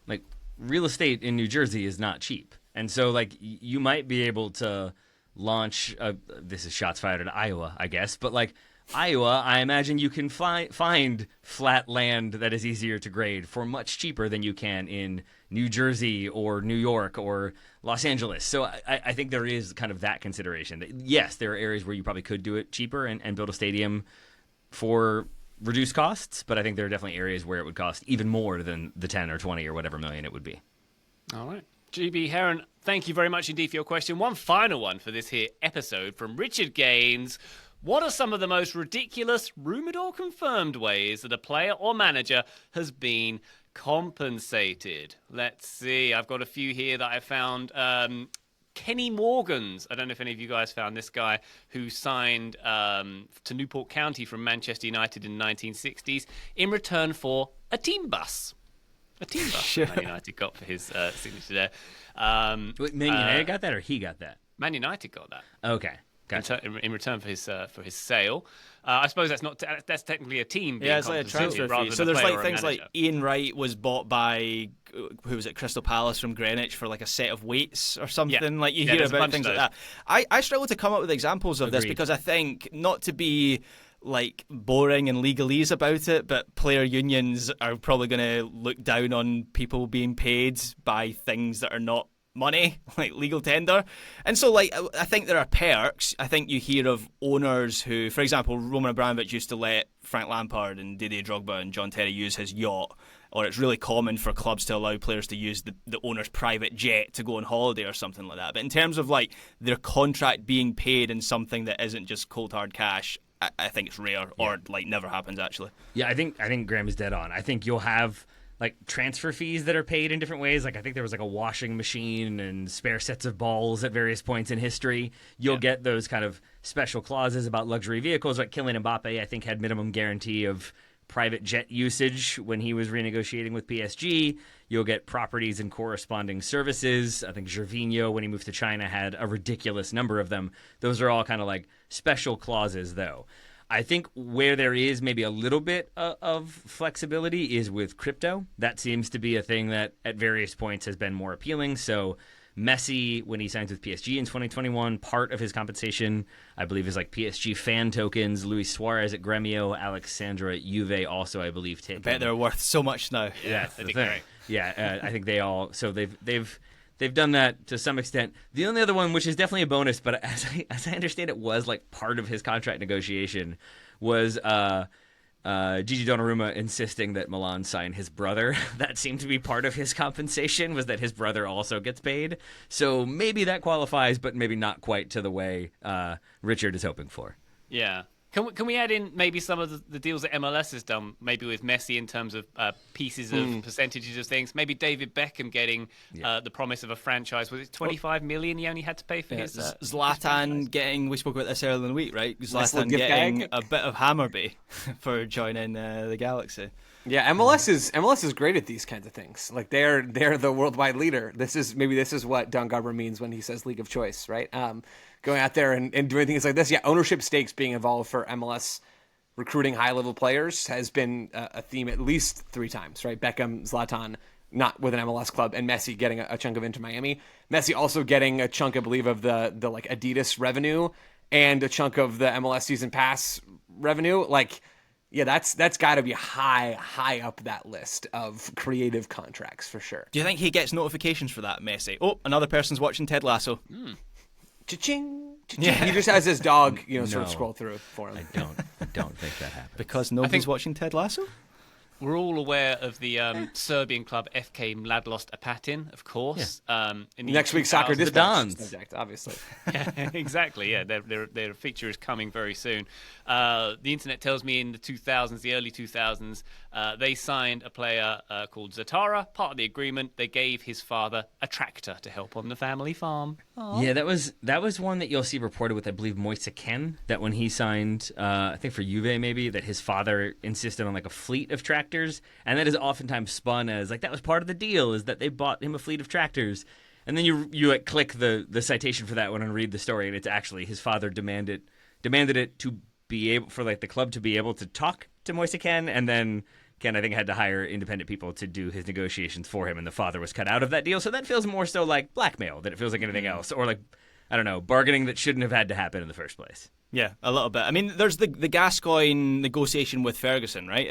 like, real estate in New Jersey is not cheap. And so, like, you might be able to launch, this is shots fired at Iowa, I guess, but like, Iowa, I imagine you can find flat land that is easier to grade for much cheaper than you can in New Jersey or New York or Los Angeles. So I think there is kind of that consideration. Yes, there are areas where you probably could do it cheaper and build a stadium for reduced costs, but I think there are definitely areas where it would cost even more than the 10 or 20 or whatever million it would be. All right. GB Heron, thank you very much indeed for your question. One final one for this here episode from Richard Gaines. What are some of the most ridiculous, rumoured or confirmed ways that a player or manager has been compensated? Let's see. I've got a few here that I found. Kenny Morgans. I don't know if any of you guys found this guy who signed to Newport County from Manchester United in the 1960s in return for a team bus. A team bus Sure. Man United got for his signature there. Wait, Man United got that, or he got that? Man United got that. Okay, gotcha. In return for his sale. I suppose that's not that's technically a team. Being Yeah, it's like a compensated transfer rather fee. than So a there's player like or a things like manager. Ian Wright was bought by who was it, Crystal Palace from Greenwich for like a set of weights or something. Yeah. Like you Yeah, hear there's a about bunch things of like that. I struggle to come up with examples of this Agreed. because I think not to be like boring and legalese about it, but player unions are probably going to look down on people being paid by things that are not money, like legal tender. And so, like, I think there are perks. I think you hear of owners who, for example, Roman Abramovich used to let Frank Lampard and Didier Drogba and John Terry use his yacht, or it's really common for clubs to allow players to use the owner's private jet to go on holiday or something like that. But in terms of, like, their contract being paid in something that isn't just cold hard cash, I think it's rare, or, like, never happens, actually. Yeah, I think Graham is dead on. I think you'll have like transfer fees that are paid in different ways. Like I think there was like a washing machine and spare sets of balls at various points in history. You'll get those kind of special clauses about luxury vehicles. Like Kylian Mbappe, I think, had minimum guarantee of private jet usage when he was renegotiating with PSG. You'll get properties and corresponding services. I think Gervinho, when he moved to China, had a ridiculous number of them. Those are all kind of like special clauses, though. I think where there is maybe a little bit of flexibility is with crypto. That seems to be a thing that at various points has been more appealing. So Messi, when he signs with PSG in 2021, part of his compensation, I believe, is like PSG fan tokens. Luis Suarez at Gremio, Alexandra at Juve also, I believe, taking. Bet they're worth so much now. Yeah, That's the that'd be thing. great. Yeah, I think they all. So they've done that to some extent. The only other one, which is definitely a bonus, but as I understand it, was like part of his contract negotiation, was Gigi Donnarumma insisting that Milan sign his brother. That seemed to be part of his compensation, was that his brother also gets paid. So maybe that qualifies, but maybe not quite to the way Richard is hoping for. Yeah. Can we add in maybe some of the deals that MLS has done, maybe with Messi in terms of pieces of percentages of things? Maybe David Beckham getting the promise of a franchise. Was it 25 million he only had to pay for his? Zlatan getting, we spoke about this earlier in the week, right? Nice little Zlatan gift getting bag. a bit of Hammerby for joining the Galaxy. Yeah, MLS is great at these kinds of things. Like they're the worldwide leader. This is what Don Garber means when he says league of choice, right? Going out there and doing things like this. Yeah, ownership stakes being involved for MLS recruiting high level players has been a theme at least 3 times, right? Beckham, Zlatan, not with an MLS club, and Messi getting a chunk of Inter Miami. Messi also getting a chunk, I believe, of the like Adidas revenue and a chunk of the MLS season pass revenue. Like, yeah, that's got to be high up that list of creative contracts for sure. Do you think he gets notifications for that, Messi? Oh, another person's watching Ted Lasso. Cha-ching, cha-ching. Yeah. He just has his dog, sort No. of scroll through for him. I don't think that happens. Because nobody's watching Ted Lasso? We're all aware of the Serbian club FK Mladost Apatin, of course. In the Next week's soccer 2000s. dispatch Dons. subject, obviously. Yeah, exactly. Yeah, their feature is coming very soon. The internet tells me in the 2000s, the early 2000s, they signed a player called Zatara. Part of the agreement, they gave his father a tractor to help on the family farm. Yeah, that was one that you'll see reported with, I believe, Moise Ken, that when he signed, I think for Juve maybe, that his father insisted on like a fleet of tractors, and that is oftentimes spun as like that was part of the deal, is that they bought him a fleet of tractors. And then you like click the citation for that one and read the story, and it's actually his father demanded it to be able for like the club to be able to talk to Moise Ken, and then Ken, I think, had to hire independent people to do his negotiations for him, and the father was cut out of that deal. So that feels more so like blackmail than it feels like anything else, or like, I don't know, bargaining that shouldn't have had to happen in the first place. Yeah, a little bit. I mean, there's the Gascoigne negotiation with Ferguson, right?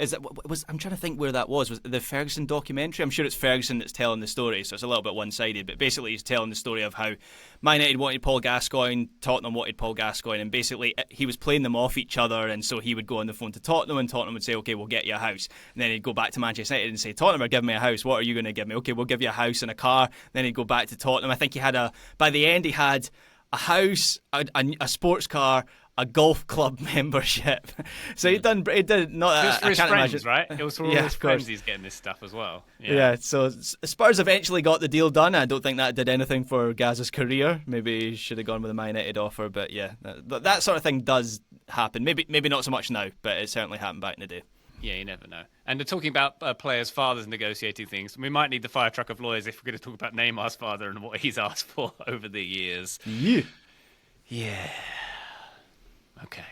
I'm trying to think where that was. Was it the Ferguson documentary? I'm sure it's Ferguson that's telling the story, so it's a little bit one-sided. But basically, he's telling the story of how Man United wanted Paul Gascoigne, Tottenham wanted Paul Gascoigne, and basically he was playing them off each other. And so he would go on the phone to Tottenham, and Tottenham would say, "Okay, we'll get you a house." And then he'd go back to Manchester United and say, "Tottenham are giving me a house. What are you going to give me?" "Okay, we'll give you a house and a car." Then he'd go back to Tottenham. I think by the end he had a house, a sports car, a golf club membership. So he did not. Just for I his can't friends, imagine. right? It was for all Yeah, his of course. friends he's getting this stuff as well. Yeah, so Spurs eventually got the deal done. I don't think that did anything for Gaz's career. Maybe he should have gone with a Man United offer, but yeah, that sort of thing does happen. Maybe not so much now, but it certainly happened back in the day. Yeah, you never know. And they're talking about players' fathers negotiating things. We might need the fire truck of lawyers if we're going to talk about Neymar's father and what he's asked for over the years. Yeah. Yeah. Okay.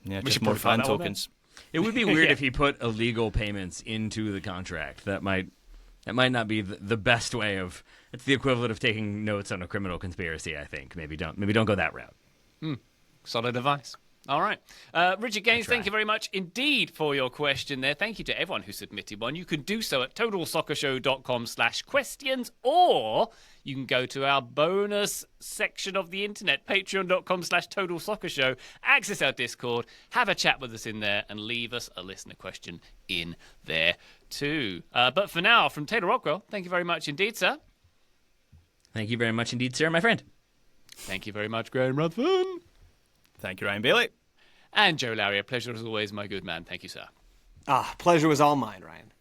Yeah, We just should more probably find fan that one tokens. It would be weird Yeah. if he put illegal payments into the contract. That might not be the best way of. It's the equivalent of taking notes on a criminal conspiracy. I think maybe don't go that route. Solid advice. All right. Richard Gaines, thank you very much indeed for your question there. Thank you to everyone who submitted one. You can do so at totalsoccershow.com/questions, or you can go to our bonus section of the internet, patreon.com/totalsoccershow, access our Discord, have a chat with us in there, and leave us a listener question in there too. But for now, from Taylor Rockwell, thank you very much indeed, sir. Thank you very much indeed, sir, my friend. Thank you very much, Graham Ruthven. Thank you, Ryan Bailey. And Joe Lowry, a pleasure as always, my good man. Thank you, sir. Pleasure was all mine, Ryan.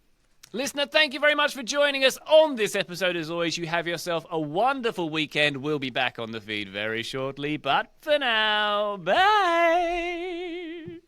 Listener, thank you very much for joining us on this episode. As always, you have yourself a wonderful weekend. We'll be back on the feed very shortly, but for now, bye.